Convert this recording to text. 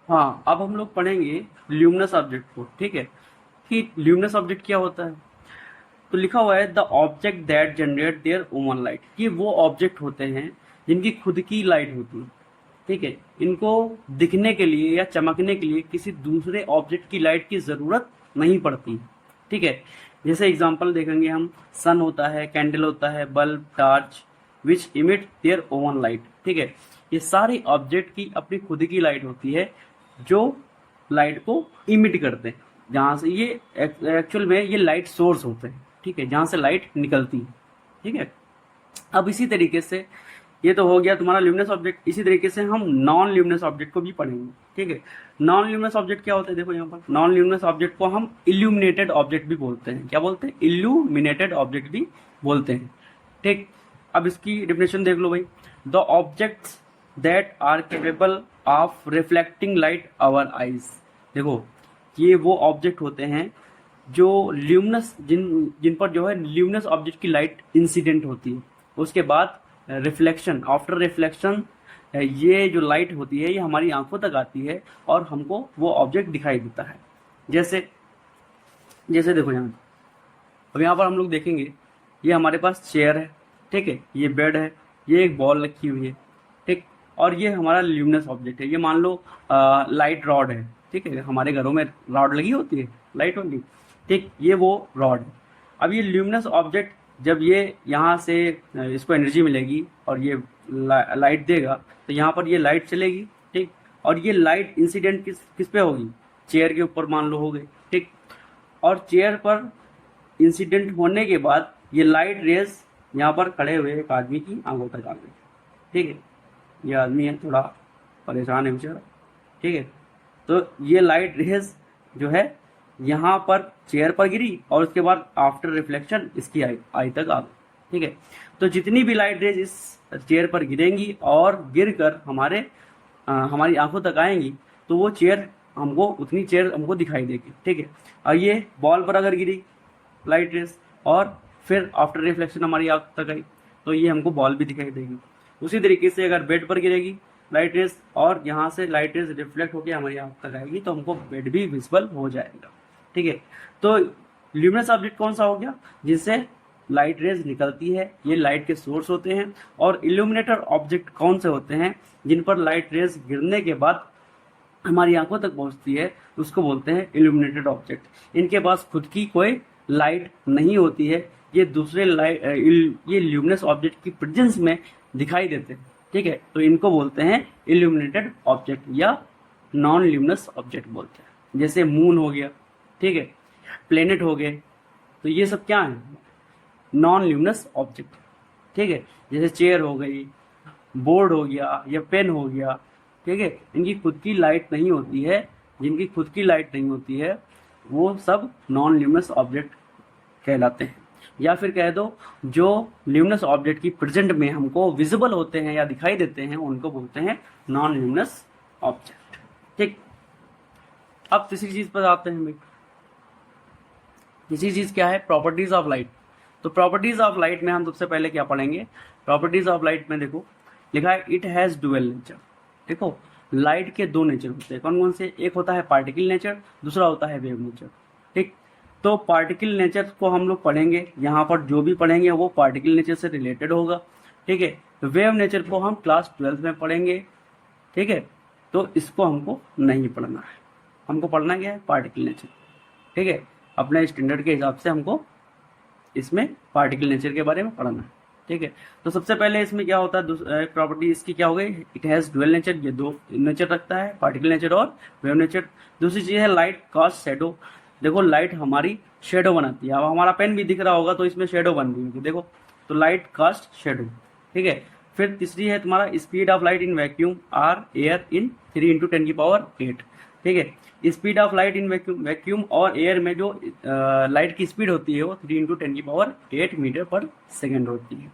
हाँ, अब हम लोग पढ़ेंगे ल्यूमिनस ऑब्जेक्ट को, ठीक है, कि ल्यूमिनस ऑब्जेक्ट क्या होता है। तो लिखा हुआ है the object that generate their own light, ये वो ऑब्जेक्ट होते हैं जिनकी खुद की लाइट होती है, ठीक है। इनको दिखने के लिए या चमकने के लिए किसी दूसरे ऑब्जेक्ट की लाइट की जरूरत नहीं पड़ती, ठीक है। जैसे एग्जांपल देखेंगे हम, सन होता है, कैंडल होता है, bulb, torch, which emit their own light, ठीक है। ये सारे ऑब्जेक्ट की अपनी खुद की लाइट होती है जो लाइट को इमिट करते हैं, जहां से ये एक्चुअल में ये लाइट सोर्स होते हैं, ठीक है, जहां से लाइट निकलती है, ठीक है। अब इसी तरीके से ये तो हो गया तुम्हारा ल्यूमिनस ऑब्जेक्ट। इसी तरीके से हम नॉन ल्यूमिनस ऑब्जेक्ट को भी पढ़ेंगे, ठीक है। नॉन ल्यूमिनस ऑब्जेक्ट क्या होता है, देखो यहाँ पर नॉन ल्यूमिनस ऑब्जेक्ट को हम इल्यूमिनेटेड ऑब्जेक्ट भी बोलते हैं। क्या बोलते हैं? इल्यूमिनेटेड ऑब्जेक्ट भी बोलते हैं, ठीक। अब इसकी डेफिनेशन देख लो भाई। The objects that are capable of reflecting light our eyes. देखो, ये वो ऑब्जेक्ट होते हैं जो ल्यूमिनस जिन जिन पर जो है ल्यूमिनस ऑब्जेक्ट की लाइट इंसिडेंट होती है, उसके बाद रिफ्लेक्शन, आफ्टर रिफ्लेक्शन ये जो लाइट होती है ये हमारी आंखों तक आती है और हमको वो ऑब्जेक्ट दिखाई देता है। जैसे जैसे देखो यहाँ, अब यहाँ पर हम लोग देखेंगे, ये हमारे पास चेयर है, ठीक है, ये बेड है, ये एक बॉल रखी हुई है, ठीक। और ये हमारा ल्यूमिनस ऑब्जेक्ट है। ये मान लो लाइट रॉड है, ठीक है, हमारे घरों में रॉड लगी होती है लाइट वाली, ठीक, ये वो रॉड है। अब ये ल्यूमिनस ऑब्जेक्ट जब ये यहाँ से इसको एनर्जी मिलेगी और ये लाइट देगा, तो यहाँ पर ये लाइट चलेगी, ठीक। और ये लाइट इंसिडेंट किस किस पे होगी? चेयर के ऊपर मान लो हो गई, ठीक। और चेयर पर इंसिडेंट होने के बाद ये लाइट रेज यहाँ पर खड़े हुए एक आदमी की आंखों तक आ गई, ठीक है। ये आदमी है, थोड़ा परेशान है बेचारा, ठीक है। तो ये लाइट रेज जो है यहाँ पर चेयर पर गिरी और उसके बाद आफ्टर रिफ्लेक्शन इसकी आई तक आ गई, ठीक है। तो जितनी भी लाइट रेज इस चेयर पर गिरेंगी और गिरकर हमारी आंखों तक आएंगी, तो वो चेयर हमको उतनी चेयर हमको दिखाई देगी, ठीक है। और ये बॉल पर अगर गिरी लाइट रेज और फिर आफ्टर रिफ्लेक्शन हमारी आंख तक आई, तो ये हमको बॉल भी दिखाई देगी। उसी तरीके से अगर बेड पर गिरेगी लाइट रेज और यहाँ से लाइट रेज रिफ्लेक्ट होकर हमारी आंख तक आएगी, तो हमको बेड भी विजिबल हो जाएगा, ठीक है। तो ल्यूमिनस ऑब्जेक्ट कौन सा हो गया? जिससे लाइट रेज निकलती है, ये लाइट के सोर्स होते हैं। और इल्यूमिनेटर ऑब्जेक्ट कौन से होते हैं? जिन पर लाइट रेज गिरने के बाद हमारी आंखों तक पहुंचती है, उसको बोलते हैं इल्यूमिनेटेड ऑब्जेक्ट। इनके पास खुद की कोई लाइट नहीं होती है, ये दूसरे ये ल्यूमिनस ऑब्जेक्ट की प्रेजेंस में दिखाई देते हैं, ठीक है। तो इनको बोलते हैं इल्यूमिनेटेड ऑब्जेक्ट या नॉन ल्यूमिनस ऑब्जेक्ट बोलते हैं। जैसे मून हो गया, ठीक है, प्लेनेट हो गए, तो ये सब क्या है? नॉन ल्यूमिनस ऑब्जेक्ट, ठीक है। जैसे चेयर हो गई, बोर्ड हो गया या पेन हो गया, ठीक है, इनकी खुद की लाइट नहीं होती है। जिनकी खुद की लाइट नहीं होती है वो सब नॉन ल्यूमिनस ऑब्जेक्ट कहलाते हैं। या फिर कह दो, जो ल्यूमिनस ऑब्जेक्ट की प्रेजेंट में हमको विजिबल होते हैं या दिखाई देते हैं, उनको बोलते हैं नॉन ल्यूमिनस ऑब्जेक्ट, ठीक। अब तीसरी चीज पर आते हैं भाई। तीसरी चीज क्या है? Properties of light. तो प्रॉपर्टीज ऑफ लाइट में हम सबसे पहले क्या पढ़ेंगे? प्रॉपर्टीज ऑफ लाइट में देखो लिखा है इट हैज डुअल नेचर। देखो, लाइट के दो नेचर होते हैं। कौन कौन से? एक होता है पार्टिकल नेचर, दूसरा होता है वेव नेचर, ठीक। तो पार्टिकल नेचर को हम लोग पढ़ेंगे, यहाँ पर जो भी पढ़ेंगे वो पार्टिकल नेचर से रिलेटेड होगा, ठीक है। तो वेव नेचर को हम क्लास 12 में पढ़ेंगे, ठीक है। तो इसको हमको नहीं पढ़ना है, हमको पढ़ना क्या है? पार्टिकल नेचर, ठीक है। अपने स्टैंडर्ड के हिसाब से हमको इसमें पार्टिकल नेचर के बारे में पढ़ना है, ठीक है। तो सबसे पहले इसमें क्या होता है? प्रॉपर्टी इसकी क्या हो गई? इट हैज डुअल नेचर, ये दो नेचर रखता है, पार्टिकल नेचर और वेव नेचर। दूसरी चीज है लाइट कास्ट शेडो। देखो, लाइट हमारी शेडो बनाती है। अब हमारा पेन भी दिख रहा होगा तो इसमें शेडो बन रही होगी, देखो, तो लाइट कास्ट शेडो, ठीक है। फिर तीसरी है तुम्हारा speed of light in vacuum or air in 3 × 10⁸, ठीक है। Speed of light in vacuum और एयर में जो लाइट की स्पीड होती है वो 3 × 10⁸ मीटर पर सेकेंड होती है,